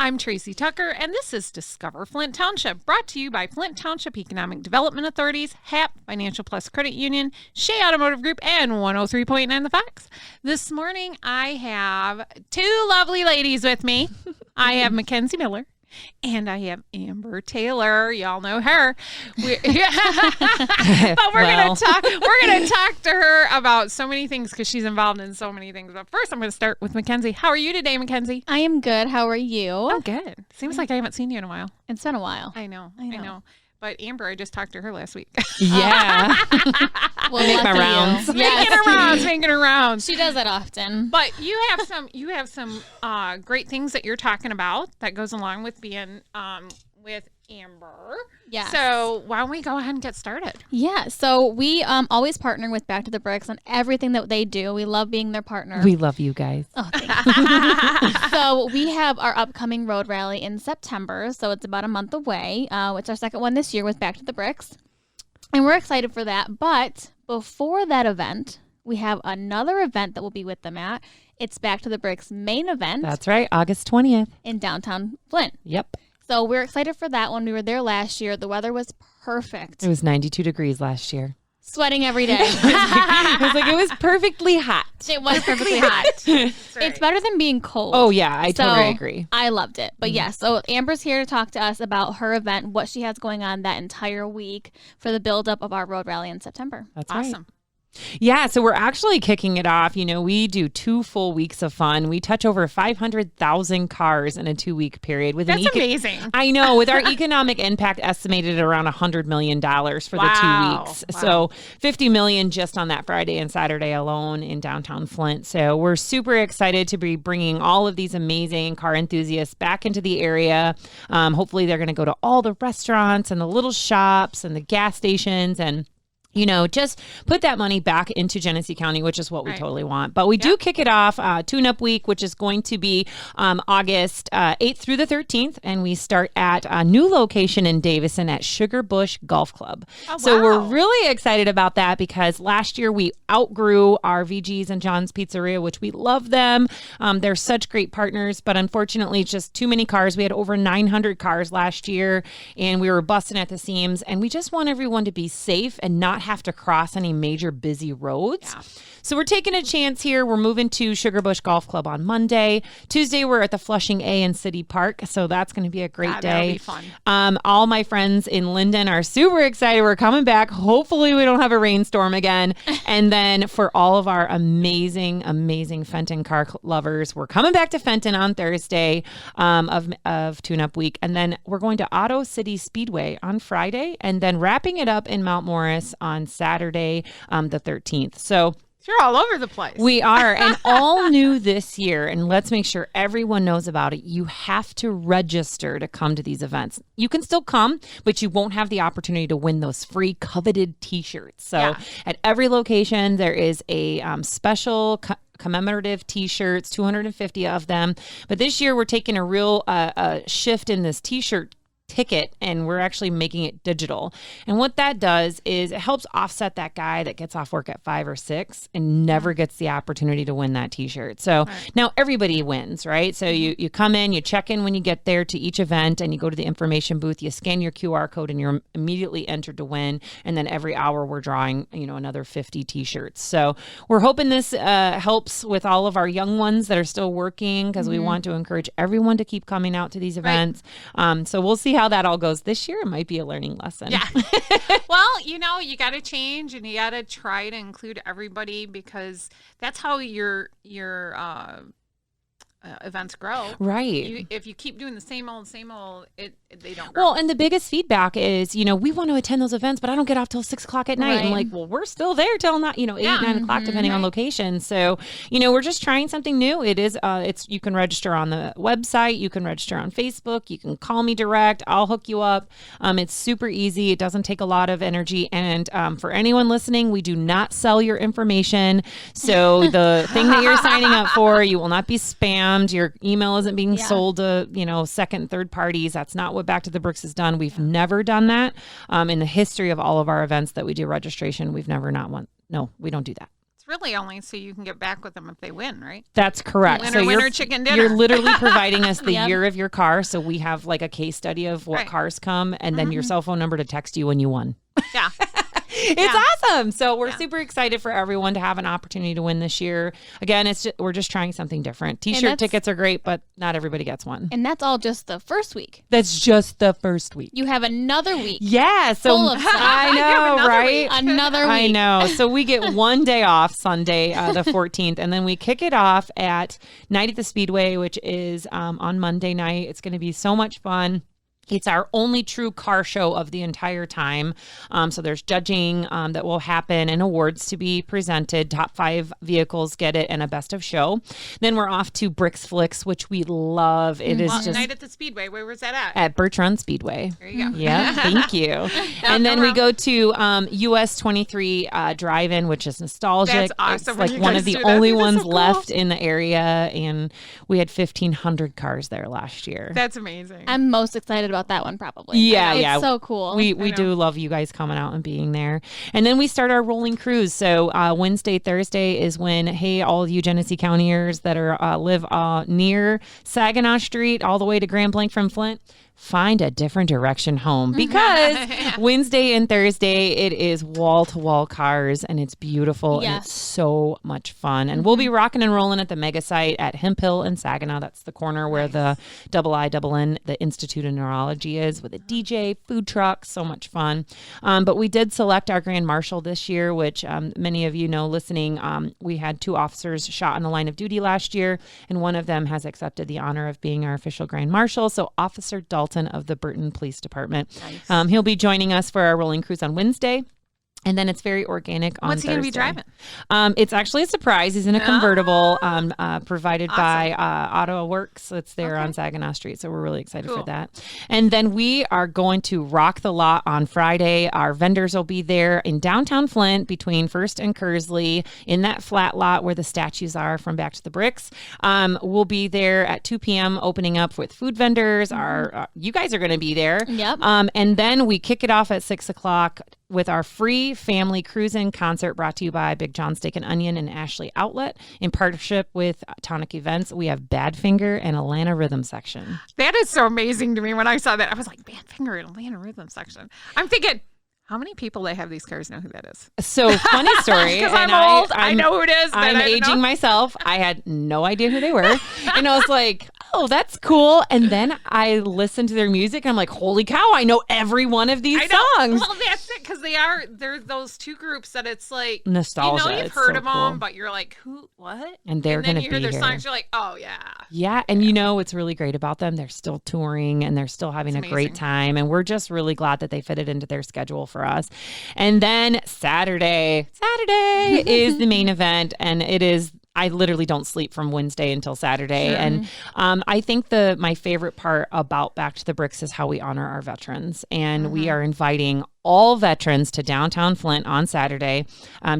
I'm Tracey Tucker, and this is Discover Flint Township, brought to you by Flint Township Economic Development Authorities, HAP Financial Plus Credit Union, Shea Automotive Group, and 103.9 The Fox. This morning, I have two lovely ladies with me. I have McKenzie Miller. And I have Amber Taylor. Y'all know her. But we're gonna talk. We're gonna talk to her about so many things because she's involved in so many things. But first, I'm gonna start with McKenzie. How are you today, McKenzie? I am good. How are you? I'm good. Seems like I haven't seen you in a while. It's been a while. I know. But Amber, I just talked to her last week. Yeah. Well, Make my rounds. Making her rounds. She does that often. But you have some great things that you're talking about that goes along with being with Amber. Yeah. So why don't we go ahead and get started? Yeah. So we always partner with Back to the Bricks on everything that they do. We love being their partner. We love you guys. Oh, thanks. So we have our upcoming road rally in September. So it's about a month away. It's our second one this year with Back to the Bricks. And we're excited for that. But before that event, we have another event that we'll be with them at. It's Back to the Bricks main event. That's right. August 20th. In downtown Flint. Yep. So we're excited for that one. We were there last year. The weather was perfect. It was 92 degrees last year. Sweating every day. It was perfectly hot. It was perfectly hot. Right. It's better than being cold. Oh, yeah. I totally agree. I loved it. But yeah, so Amber's here to talk to us about her event, what she has going on that entire week for the buildup of our road rally in September. That's awesome. Right. Yeah, so we're actually kicking it off. You know, we do 2 full weeks of fun. We touch over 500,000 cars in a 2-week period. That's amazing. I know, with our economic impact estimated at around $100 million for the 2 weeks. Wow. So $50 million just on that Friday and Saturday alone in downtown Flint. So we're super excited to be bringing all of these amazing car enthusiasts back into the area. Hopefully they're going to go to all the restaurants and the little shops and the gas stations and just put that money back into Genesee County, which is what we totally want. But we do kick it off Tune-Up Week, which is going to be August 8th through the 13th. And we start at a new location in Davison at Sugar Bush Golf Club. Oh, wow. So we're really excited about that because last year we outgrew our VG's and John's Pizzeria, which we love them. They're such great partners, but unfortunately just too many cars. We had over 900 cars last year and we were busting at the seams. And we just want everyone to be safe and not have to cross any major busy roads. Yeah. So we're taking a chance here. We're moving to Sugar Bush Golf Club on Monday. Tuesday, we're at the Flushing A in City Park. So that's going to be a great day. That'll be fun. All my friends in Linden are super excited. We're coming back. Hopefully we don't have a rainstorm again. And then for all of our amazing, amazing Fenton car lovers, we're coming back to Fenton on Thursday of Tune-Up Week. And then we're going to Auto City Speedway on Friday and then wrapping it up in Mount Morris on Saturday, the 13th. So you're all over the place. We are. And all new this year, and let's make sure everyone knows about it, you have to register to come to these events. You can still come, but you won't have the opportunity to win those free coveted t-shirts. So at every location, there is a special commemorative t-shirts, 250 of them. But this year, we're taking a real shift in this t-shirt ticket and we're actually making it digital. And what that does is it helps offset that guy that gets off work at 5 or 6 and never gets the opportunity to win that t-shirt. So now everybody wins, right? So you come in, you check in when you get there to each event and you go to the information booth, you scan your QR code and you're immediately entered to win. And then every hour we're drawing, another 50 t-shirts. So we're hoping this helps with all of our young ones that are still working because we want to encourage everyone to keep coming out to these events. So we'll see how that all goes this year. It might be a learning lesson. Yeah. Well, you got to change and you got to try to include everybody because that's how your events grow. Right. If you keep doing the same old, they don't grow. Well, and the biggest feedback is, we want to attend those events, but I don't get off till 6 o'clock at night. Right. I'm like, well, we're still there till 8, 9 o'clock, depending on location. So, we're just trying something new. It is, you can register on the website. You can register on Facebook. You can call me direct. I'll hook you up. It's super easy. It doesn't take a lot of energy. And for anyone listening, we do not sell your information. So the thing that you're signing up for, you will not be spammed. Your email isn't being sold to, second and third parties. That's not what Back to the Bricks has done. We've never done that. In the history of all of our events that we do registration, we've never not one. No, we don't do that. It's really only so you can get back with them if they win, right? That's correct. Winner, chicken dinner. You're literally providing us the Yep. year of your car. So we have like a case study of what cars come and then your cell phone number to text you when you won. Yeah. It's awesome. So we're super excited for everyone to have an opportunity to win this year. Again, we're just trying something different. T-shirt tickets are great, but not everybody gets one. And that's all just the first week. That's just the first week. You have another week. Yeah. So Full of stuff. I know, right? Another week. I know. So we get one day off Sunday, the 14th, and then we kick it off at Night at the Speedway, which is on Monday night. It's going to be so much fun. It's our only true car show of the entire time. So there's judging that will happen and awards to be presented. Top 5 vehicles get it and a best of show. Then we're off to Bricks Flicks, which we love. It is just Night at the Speedway. Where was that at? at Bertrand Speedway. There you go. Yeah, thank you. And then we go to US 23 Drive-In, which is nostalgic. That's awesome It's when like you one guys of the do that. only That's ones so cool. left in the area, and we had 1,500 cars there last year. That's amazing. I'm most excited about that one probably. Yeah, It's yeah. so cool. We know. do love you guys coming out and being there. And then we start our rolling cruise. So Wednesday, Thursday is when, hey, all you Genesee Countyers that are live near Saginaw Street all the way to Grand Blanc from Flint, find a different direction home, because Wednesday and Thursday it is wall-to-wall cars and it's beautiful and it's so much fun. And we'll be rocking and rolling at the mega site at Hemp Hill and Saginaw. That's the corner where the IIN, the Institute of Neurology, is, with a DJ, food truck, so much fun. But we did select our Grand Marshal this year, which many of you know listening. We had 2 officers shot in the line of duty last year, and one of them has accepted the honor of being our official Grand Marshal. So Officer Dalton of the Burton Police Department. Nice. He'll be joining us for our rolling cruise on Wednesday. And then it's very organic on What's he going to be Thursday. driving? It's actually a surprise. He's in a convertible provided by Auto Works. It's there on Saginaw Street. So we're really excited for that. And then we are going to rock the lot on Friday. Our vendors will be there in downtown Flint between First and Kersley in that flat lot where the statues are from Back to the Bricks. We'll be there at 2 p.m. opening up with food vendors. You guys are going to be there. Yep. And then we kick it off at 6 o'clock with our free family cruise-in concert brought to you by Big John Steak and Onion and Ashley Outlet in partnership with Tonic Events. We have Badfinger and Atlanta Rhythm Section. That is so amazing to me. When I saw that, I was like, Badfinger and Atlanta Rhythm Section. I'm thinking, how many people that have these cars know who that is? So funny story. Because I'm old. I know who it is. But I'm I don't aging know. myself. I had no idea who they were. And I was like, oh, that's cool. And then I listened to their music and I'm like, holy cow, I know every one of these I know. songs. Well, that's it, because they're those 2 groups that it's like, Nostalgia. you know, you've It's heard so of them, cool. but you're like, who, what? And they're then going you to hear be their here. songs, you're like, oh, yeah. Yeah. And you know what's really great about them? They're still touring and they're still having a great amazing. time. And we're just really glad that they fit it into their schedule for us. And then Saturday is the main event. And it is, I literally don't sleep from Wednesday until Saturday. And I think my favorite part about Back to the Bricks is how we honor our veterans. And we are inviting all veterans to downtown Flint on Saturday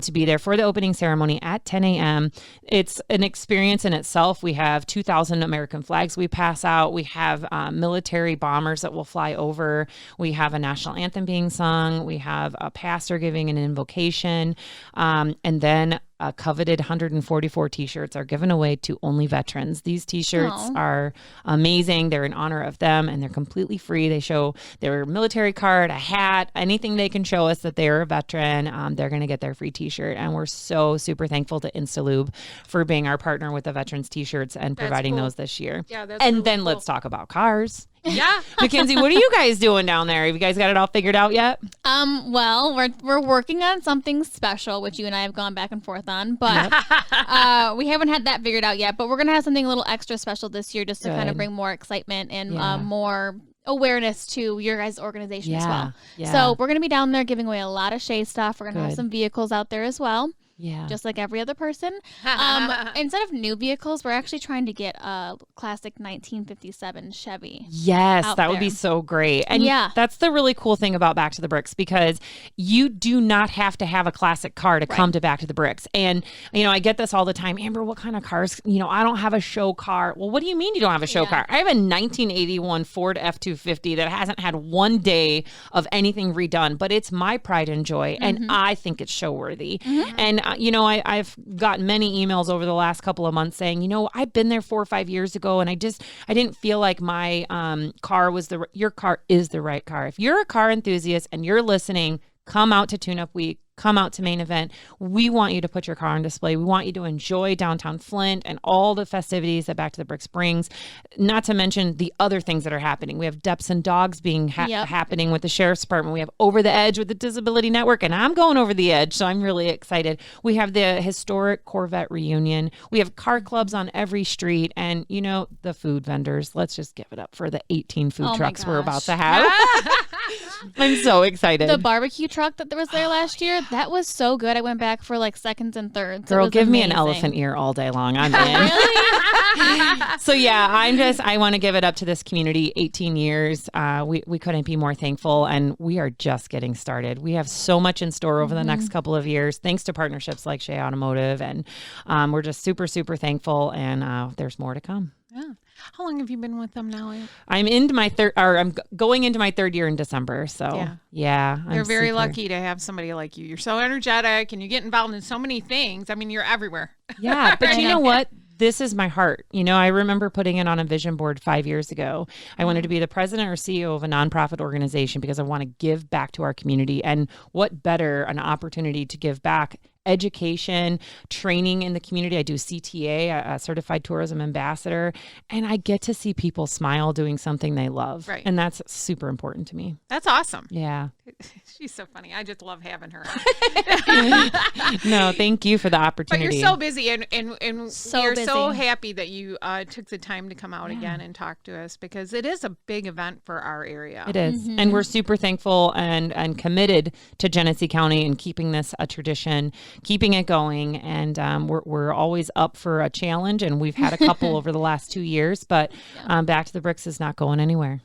to be there for the opening ceremony at 10 a.m. It's an experience in itself. We have 2,000 American flags we pass out. We have military bombers that will fly over. We have a national anthem being sung. We have a pastor giving an invocation. And then a coveted 144 t-shirts are given away to only veterans. These t-shirts are amazing. They're in honor of them and they're completely free. They show their military card, a hat, anything they can show us that they're a veteran. They're going to get their free t-shirt. And we're so super thankful to Instalube for being our partner with the veterans t-shirts and providing cool. those this year. Yeah, that's and really then cool. let's talk about cars. Yeah. McKenzie, what are you guys doing down there? Have you guys got it all figured out yet? Well, we're working on something special, which you and I have gone back and forth on, but we haven't had that figured out yet. But we're gonna have something a little extra special this year, just to kind of Good. bring more excitement and Yeah. more awareness to your guys' organization as well. Yeah. So we're gonna be down there giving away a lot of Shea stuff. We're gonna have Good. some vehicles out there as well. Yeah. Just like every other person. Instead of new vehicles, we're actually trying to get a classic 1957 Chevy. Yes, out that would be there. so great. And Yeah. that's the really cool thing about Back to the Bricks, because you do not have to have a classic car to come to Back to the Bricks. And, you know, I get this all the time. Amber, what kind of cars? You know, I don't have a show car. Well, what do you mean you don't have a show car? I have a 1981 Ford F-250 that hasn't had one day of anything redone, but it's my pride and joy. And I think it's show worthy. And I've got many emails over the last couple of months saying, I've been there 4 or 5 years ago and I didn't feel like my car was your car is the right car. If you're a car enthusiast and you're listening, come out to Tune Up Week. Come out to Main Event. We want you to put your car on display. We want you to enjoy downtown Flint and all the festivities that Back to the Bricks brings, not to mention the other things that are happening. We have Deps and Dogs being happening with the Sheriff's Department. We have Over the Edge with the Disability Network, and I'm going over the edge, so I'm really excited. We have the historic Corvette reunion. We have car clubs on every street, and, the food vendors. Let's just give it up for the 18 food trucks we're about to have. I'm so excited. The barbecue truck that was there last year, that was so good. I went back for like seconds and thirds. Girl, give me an elephant ear all day long. I'm in. Really? So yeah, I want to give it up to this community. 18 years. We couldn't be more thankful, and we are just getting started. We have so much in store over the next couple of years, thanks to partnerships like Shea Automotive, and we're just super, super thankful, and there's more to come. Yeah. How long have you been with them now? I'm going into my third year in December. So yeah, they're very lucky to have somebody like you. You're so energetic and you get involved in so many things. I mean, you're everywhere. Yeah, but you know what? This is my heart. I remember putting it on a vision board 5 years ago. I wanted to be the president or CEO of a nonprofit organization because I want to give back to our community. And what better an opportunity to give back? Education, training in the community. I do CTA, a certified tourism ambassador, and I get to see people smile doing something they love. Right. And that's super important to me. That's awesome. Yeah. She's so funny. I just love having her. No, thank you for the opportunity. But you're so busy, and so we're busy. so happy that you took the time to come out again and talk to us, because it is a big event for our area. It is. And we're super thankful and committed to Genesee County and keeping this a tradition, keeping it going. And we're always up for a challenge, and we've had a couple over the last 2 years, but Back to the Bricks is not going anywhere.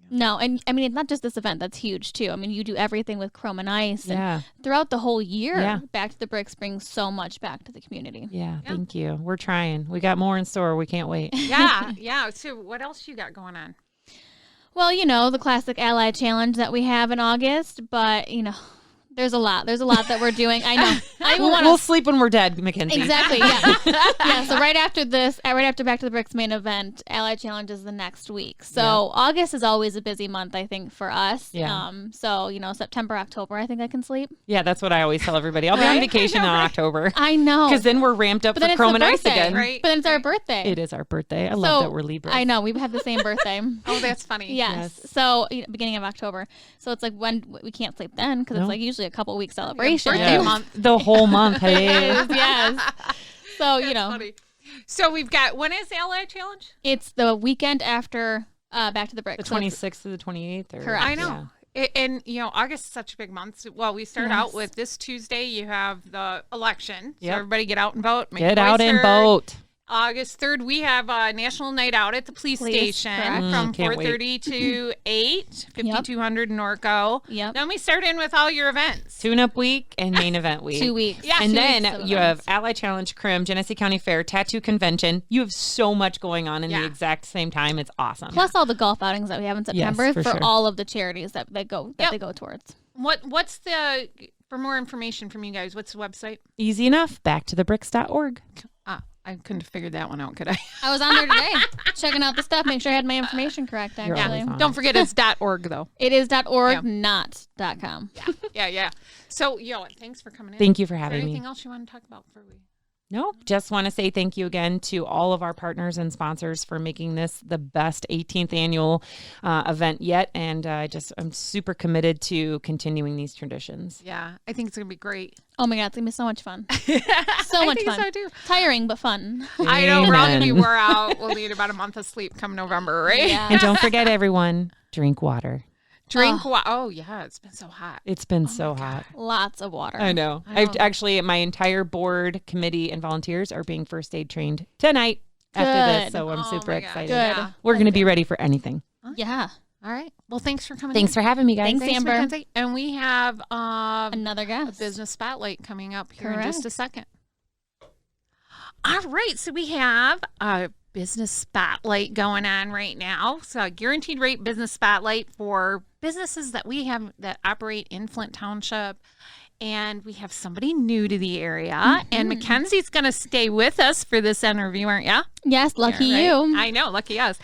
No, and I mean, it's not just this event. That's huge, too. I mean, you do everything with Chrome and Ice. And throughout the whole year, Back to the Bricks brings so much back to the community. Yeah, thank you. We're trying. We got more in store. We can't wait. Yeah. So what else you got going on? Well, the classic Ally Challenge that we have in August, but, there's a lot. There's a lot that we're doing. I know. We'll sleep when we're dead, McKenzie. Exactly. Yeah. So right after Back to the Bricks main event, Ally Challenge is the next week. So August is always a busy month, I think, for us. Yeah. So September, October, I think I can sleep. Yeah, that's what I always tell everybody. I'll be on vacation in October. I know. Because then we're ramped up for Chrome and Ice again. Right? But then it's our birthday. It is our birthday. I love that we're Libras. I know. We have the same birthday. Oh, that's funny. Yes. So beginning of October. So it's like when we can't sleep then, because it's like usually a couple weeks celebration. Birthday month. The whole month. Hey. Yes. So, Funny. So we've got, when is the Ally Challenge? It's the weekend after Back to the Bricks. The 26th to the 28th? Correct. I know. Yeah. And, August is such a big month. Well, we start out with this Tuesday, you have the election. So everybody get out and vote. Get out and vote. August 3rd, we have a national night out at the police station from 4:30 to 8, 5200 Norco. Yep. Then we start in with all your events. Tune Up Week and Main Event Week. 2 weeks. Yeah. And then you have Ally Challenge, Crim, Genesee County Fair, Tattoo Convention. You have so much going on in the exact same time. It's awesome. Plus all the golf outings that we have in September for all of the charities that they go towards. What's for more information from you guys, what's the website? Easy enough. Backtothebricks.org. I couldn't have figured that one out, could I? I was on there today checking out the stuff, make sure I had my information correct, actually. Don't forget it's .org, though. It is .org, not .com. Yeah. So, thanks for coming in. Thank you for having me. Anything else you want to talk about before we... Nope. Just want to say thank you again to all of our partners and sponsors for making this the best 18th annual event yet. And I'm super committed to continuing these traditions. Yeah, I think it's going to be great. Oh my God, it's going to be so much fun. So much fun. So too. Tiring, but fun. I know. We're all going to be wore out. We'll need about a month of sleep come November, right? Yeah. And don't forget, everyone, drink water. Drink water. Oh, yeah. It's been so hot. It's been so hot. Lots of water. I know. I've actually, my entire board, committee, and volunteers are being first aid trained tonight after this. So I'm super excited. Good. Yeah. We're going to be ready for anything. Yeah. All right. Well, thanks for coming. Thanks for having me, guys. Thanks, Amber. McKenzie. And we have another guest. A business spotlight coming up here in just a second. All right. So we have a business spotlight going on right now. So guaranteed rate business spotlight for businesses that we have that operate in Flint Township. And we have somebody new to the area. And McKenzie's going to stay with us for this interview, aren't you? Yes, lucky Yeah, right? you. I know, lucky us.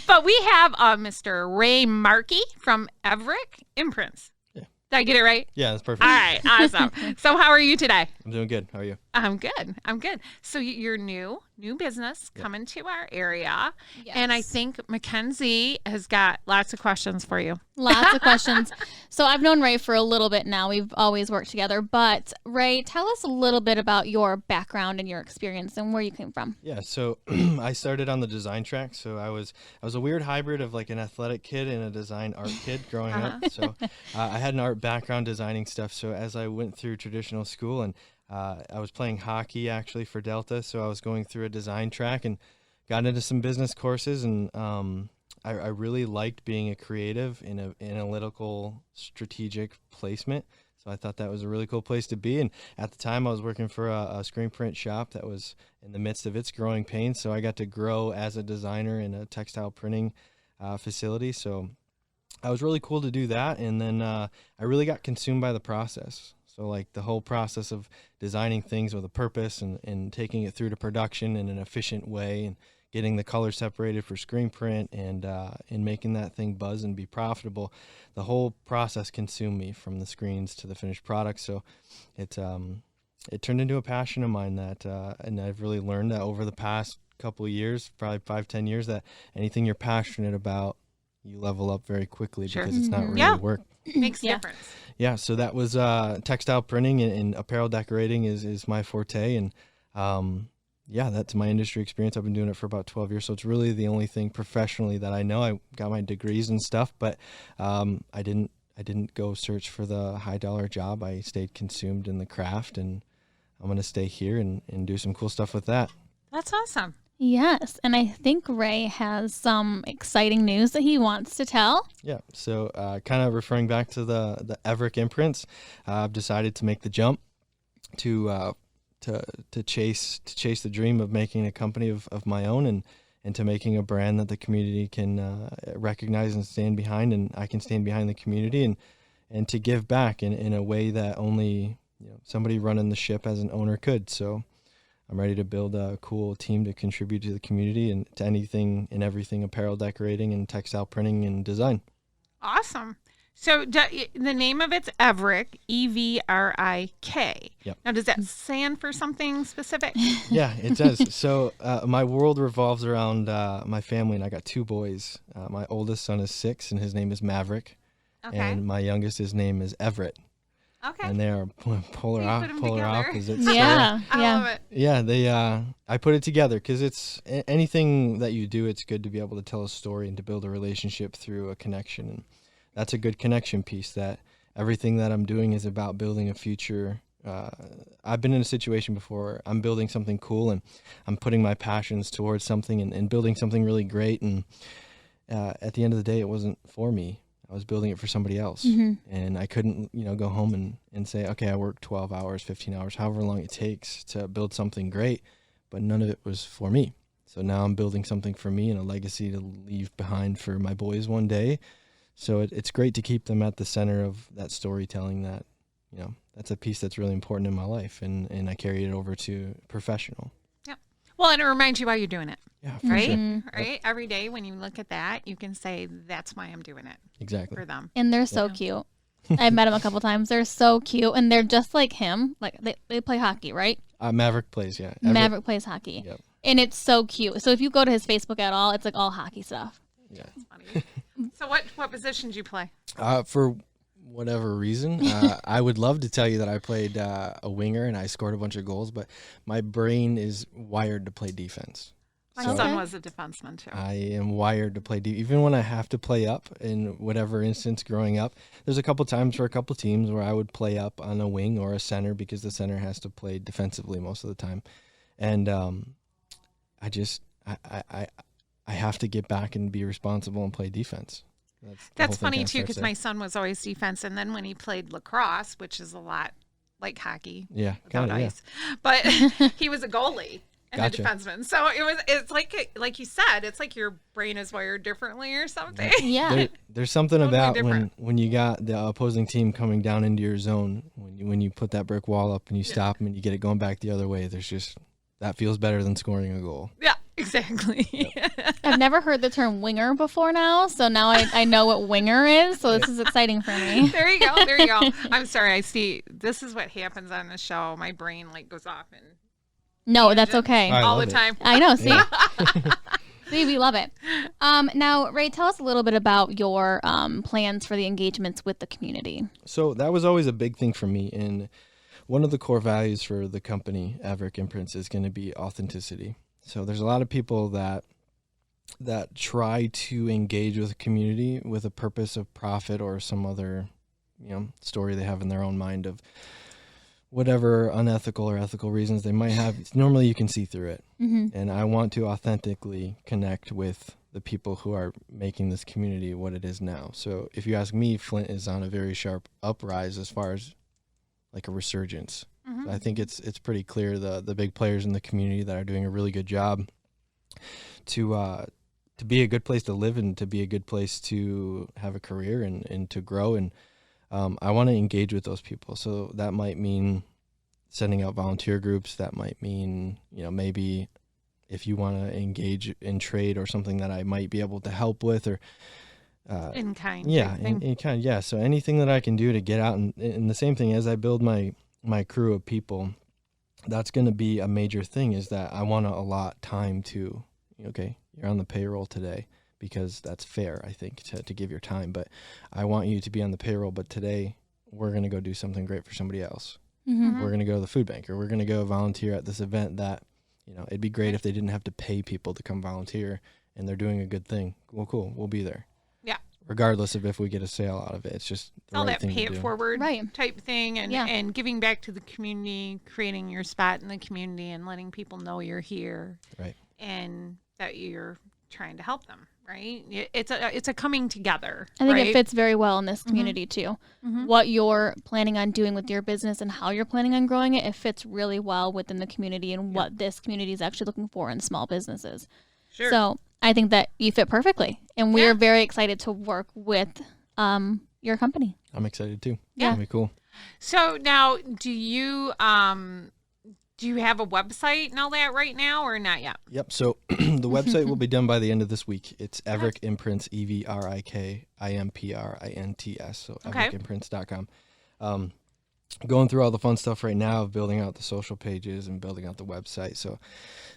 But we have Mr. Ray Markey from Evrik Imprints. Yeah. Did I get it right? Yeah, that's perfect. All right, awesome. So how are you today? I'm doing good. How are you? I'm good. So you're new business coming to our area. Yes. And I think McKenzie has got lots of questions for you. Lots of questions. So I've known Ray for a little bit now. We've always worked together. But Ray, tell us a little bit about your background and your experience and where you came from. Yeah, so I started on the design track. So I was a weird hybrid of like an athletic kid and a design art kid growing up. So I had an art background designing stuff. So as I went through traditional school and I was playing hockey actually for Delta, so I was going through a design track and got into some business courses, and I really liked being a creative in an analytical, strategic placement. So I thought that was a really cool place to be. And at the time, I was working for a screen print shop that was in the midst of its growing pains. So I got to grow as a designer in a textile printing facility. So I was really cool to do that. And then I really got consumed by the process. So like the whole process of designing things with a purpose and taking it through to production in an efficient way and getting the color separated for screen print and making that thing buzz and be profitable. The whole process consumed me from the screens to the finished product. So it turned into a passion of mine that and I've really learned that over the past couple of years, probably 5-10 years, that anything you're passionate about, you level up very quickly because it's not really work. Makes a difference. Yeah, so that was textile printing and apparel decorating is my forte, and that's my industry experience. I've been doing it for about 12 years, so it's really the only thing professionally that I know. I got my degrees and stuff, but I didn't go search for the high dollar job. I stayed consumed in the craft, and I'm going to stay here and do some cool stuff with that. That's awesome. Yes, and I think Ray has some exciting news that he wants to tell. Yeah, so kind of referring back to the Evrik Imprints, I've decided to make the jump to chase the dream of making a company of my own and to making a brand that the community can recognize and stand behind, and I can stand behind the community and to give back in a way that only somebody running the ship as an owner could. So I'm ready to build a cool team to contribute to the community and to anything and everything apparel decorating and textile printing and design. Awesome. So the name of it's Evrik, Evrik. Yep. Now, does that stand for something specific? Yeah, it does. So my world revolves around my family, and I got 2 boys. My oldest son is 6, and his name is Maverick. Okay. And my youngest, his name is Everett. Okay. And they are polar opposites. Yeah, I love it. Yeah, I put it together because it's anything that you do, it's good to be able to tell a story and to build a relationship through a connection. And that's a good connection piece, that everything that I'm doing is about building a future. I've been in a situation before where I'm building something cool and I'm putting my passions towards something and building something really great. And at the end of the day, it wasn't for me. I was building it for somebody else, and I couldn't, go home and say, okay, I work 12 hours, 15 hours, however long it takes to build something great, but none of it was for me. So now I'm building something for me and a legacy to leave behind for my boys one day. So it's great to keep them at the center of that storytelling that, that's a piece that's really important in my life, and I carry it over to professional. Yeah. Well, and it reminds you why you're doing it. Yeah, for right? sure. Right? Every day when you look at that, you can say, that's why I'm doing it. Exactly. For them. And they're so cute. I've met him a couple times. They're so cute, and they're just like him. Like they play hockey, right? Maverick plays, yeah. Maverick plays hockey. Yep. And it's so cute. So if you go to his Facebook at all, it's like all hockey stuff. Yeah. That's funny. So what position did you play? For whatever reason, I would love to tell you that I played a winger and I scored a bunch of goals, but my brain is wired to play defense. My So son was a defenseman too. I am wired to play even when I have to play up in whatever instance growing up. There's a couple times for a couple teams where I would play up on a wing or a center because the center has to play defensively most of the time. And I have to get back and be responsible and play defense. That's funny too, because my son was always defense, and then when he played lacrosse, which is a lot like hockey, yeah, without kinda, ice, but he was a goalie. and Gotcha. the defenseman. So it's like you said, it's like your brain is wired differently or something. Yeah. There's something Totally about different. when you got the opposing team coming down into your zone, when you put that brick wall up and you stop them and you get it going back the other way. There's just that feels better than scoring a goal. Yeah, exactly. I've never heard the term winger before now, so now I know what winger is, so this is exciting for me. There you go. There you go. I'm sorry. I see. This is what happens on the show. My brain goes off and No, that's okay. I all love the it. time. I know, see? Yeah. See, we love it. Now, Ray, tell us a little bit about your plans for the engagements with the community. So that was always a big thing for me. And one of the core values for the company, Evrik Imprints, is going to be authenticity. So there's a lot of people that try to engage with the community with a purpose of profit or some other, story they have in their own mind of whatever unethical or ethical reasons they might have. Normally you can see through it. Mm-hmm. And I want to authentically connect with the people who are making this community what it is now. So if you ask me, Flint is on a very sharp uprise as far as like a resurgence. Mhm. I think it's pretty clear the big players in the community that are doing a really good job to be a good place to live and to be a good place to have a career and to grow. And I want to engage with those people. So that might mean sending out volunteer groups. That might mean, maybe if you want to engage in trade or something that I might be able to help with or In kind. yeah, type thing. in kind. Yeah. So anything that I can do to get out and the same thing as I build my crew of people, that's going to be a major thing is that I want to allot time to, okay, you're on the payroll today because that's fair, I think, to give your time. But I want you to be on the payroll, but today we're going to go do something great for somebody else. Mm-hmm. We're going to go to the food bank or we're going to go volunteer at this event that, it'd be great if they didn't have to pay people to come volunteer and they're doing a good thing. Well, cool. We'll be there. Yeah. Regardless of if we get a sale out of it. It's just the All right that thing pay to it do. forward Right. type thing and giving back to the community, creating your spot in the community and letting people know you're here. Right. And that you're trying to help them, right? It's a coming together. I think right? it fits very well in this community too. Mhm. What you're planning on doing with your business and how you're planning on growing it, it fits really well within the community and what this community is actually looking for in small businesses. Sure. So I think that you fit perfectly, and we Yeah. are very excited to work with your company. I'm excited too. Yeah. It'll be cool. So now, do you have a website and all that right now, or not yet? Yep. So the website will be done by the end of this week. It's Evrik Imprints, EVRIKIMPRINTS. So Okay. evrikimprints.com. Going through all the fun stuff right now of building out the social pages and building out the website. So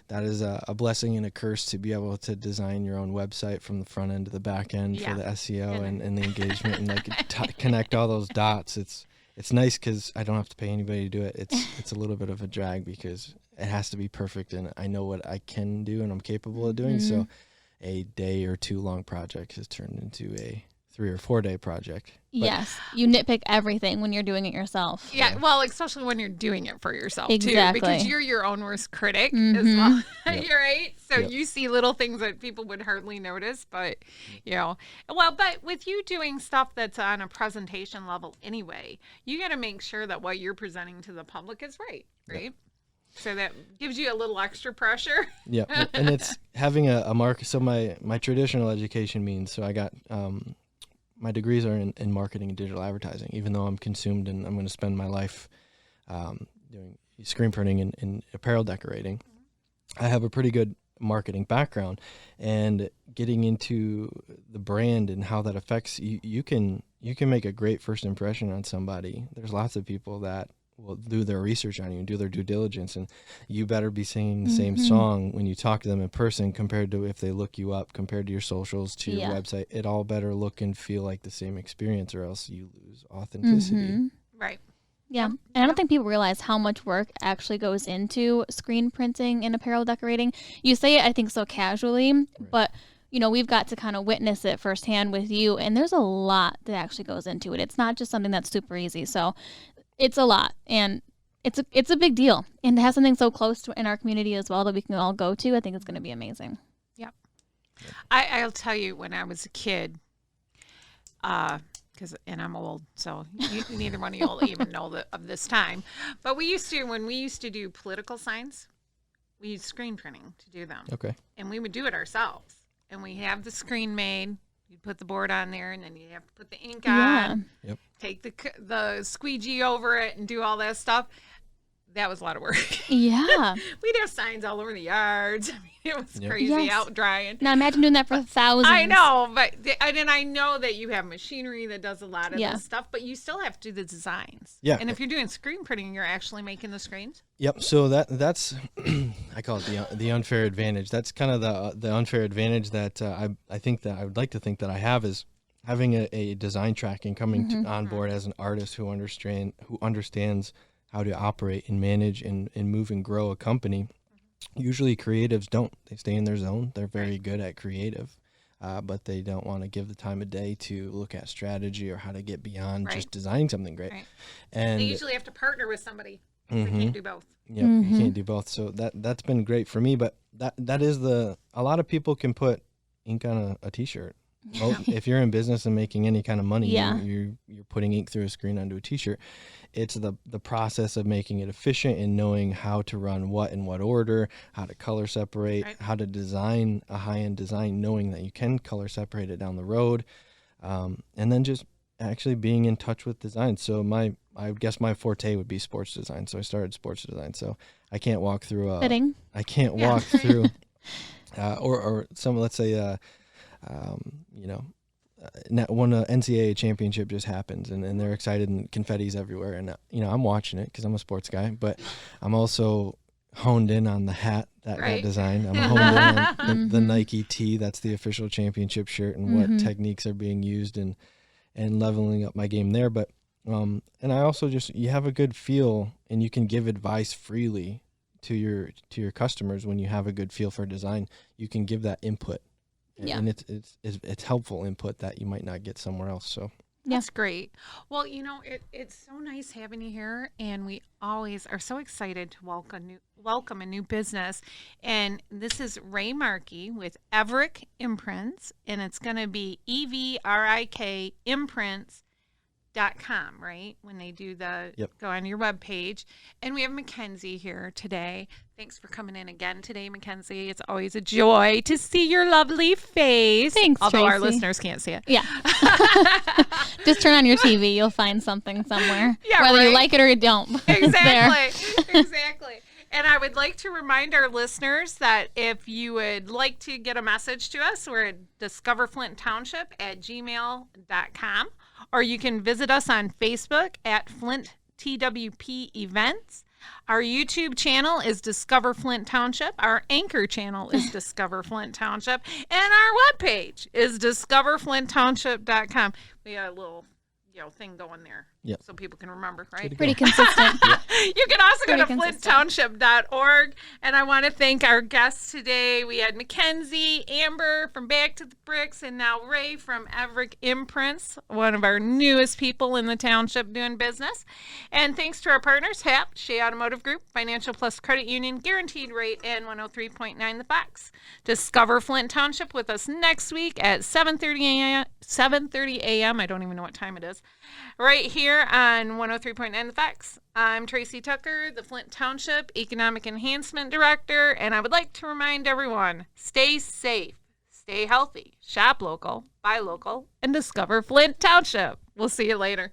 that is a blessing and a curse to be able to design your own website from the front end to the back end Yeah. for the SEO And- and the engagement and connect all those dots. It's nice because I don't have to pay anybody to do it. It's a little bit of a drag because it has to be perfect and I know what I can do and I'm capable of doing. So a day or two long project has turned into a 3 or 4 day project. But Yes, you nitpick everything when you're doing it yourself. Yeah, well, especially when you're doing it for yourself Exactly. too, because you're your own worst critic as Mhm. well. Yep. You're right. So Yep. you see little things that people would hardly notice, but but with you doing stuff that's on a presentation level anyway, you got to make sure that what you're presenting to the public is right? So that gives you a little extra pressure. Yeah, and it's having a mark. So my traditional education means so I got my degrees are in marketing and digital advertising. Even though I'm consumed and I'm going to spend my life doing screen printing and apparel decorating, I have a pretty good marketing background. And getting into the brand and how that affects you, you can make a great first impression on somebody. There's lots of people that will do their research on you and do their due diligence, and you better be singing the same song when you talk to them in person compared to if they look you up, compared to your socials, to your website. It all better look and feel like the same experience, or else you lose authenticity. Right. Yeah, and I don't think people realize how much work actually goes into screen printing and apparel decorating. You say it, I think, so casually, but we've got to kind of witness it firsthand with you, and there's a lot that actually goes into it. It's not just something that's super easy. So it's a lot, and it's a big deal. And to have something so close to in our community as well that we can all go to, I think it's going to be amazing. Yep. I'll tell you, when I was a kid, and I'm old, so neither one of you will even know of this time. But when we used to do political signs, we use screen printing to do them. Okay. And we would do it ourselves. And we have the screen made. You'd put the board on there, and then you have to put the ink on. Yep. Take the squeegee over it and do all that stuff. That was a lot of work. Yeah. We'd have signs all over the yards. I mean, it was crazy Yes. out drying. Now imagine doing that for thousands. I know, but and I know that you have machinery that does a lot of Yeah. this stuff, but you still have to do the designs. Yeah. And if you're doing screen printing, you're actually making the screens. Yep. So that's I call it the unfair advantage. That's kind of the unfair advantage that I think that I would like to think that I have is having a design track and coming on board as an artist who understands how to operate and manage and move and grow a company. Usually creatives don't. They stay in their zone. They're very good at creative, but they don't want to give the time of day to look at strategy or how to get beyond just designing something great. Right. And They usually have to partner with somebody. They can't do both. Yep, you can't do both. So that's been great for me. But that is a lot of people can put ink on a t-shirt. Well, if you're in business and making any kind of money, you're putting ink through a screen onto a t-shirt. It's the process of making it efficient and knowing how to run what in what order, how to color separate, how to design a high-end design, knowing that you can color separate it down the road, and then just actually being in touch with design. So I guess my forte would be sports design. So I started sports design. So I can't walk through Fitting. I can't walk through or some, let's say when an NCAA championship just happens and they're excited and confetti's everywhere, and I'm watching it because I'm a sports guy, but I'm also honed in on the hat that design. I'm honed in on the Nike tee. That's the official championship shirt, and what techniques are being used and leveling up my game there. But and I also you have a good feel, and you can give advice freely to your customers when you have a good feel for design. You can give that input. Yeah. And it's helpful input that you might not get somewhere else. So That's great. Well, it's so nice having you here, and we always are so excited to welcome a new business. And this is Ray Markey with Evrik Imprints, and it's going to be EVRIK Imprints.com, right? When they do go on your webpage. And we have McKenzie here today. Thanks for coming in again today, McKenzie. It's always a joy to see your lovely face. Thanks, although our Tracey. listeners can't see it. Yeah. Just turn on your TV. You'll find something somewhere. Yeah, Whether right? you like it or you don't. It's there. Exactly. And I would like to remind our listeners that if you would like to get a message to us, we're at discoverflinttownship@gmail.com, or you can visit us on Facebook at Flint TWP Events. Our YouTube channel is Discover Flint Township. Our Anchor channel is Discover Flint Township. And our webpage is discoverflinttownship.com. We got a little thing going there so people can remember, right? Pretty consistent. You can also go to Pretty consistent. flinttownship.org. And I want to thank our guests today. We had McKenzie, Amber from Back to the Bricks, and now Ray from Evrik Imprints, one of our newest people in the township doing business. And thanks to our partners, HAP, Shea Automotive Group, Financial Plus Credit Union, Guaranteed Rate, and 103.9 The Fox. Discover Flint Township with us next week at 7:30 a.m. I don't even know what time it is. Right here on 103.9 The Fox. I'm Tracey Tucker, the Flint Township Economic Enhancement Director, and I would like to remind everyone, stay safe, stay healthy, shop local, buy local, and discover Flint Township. We'll see you later.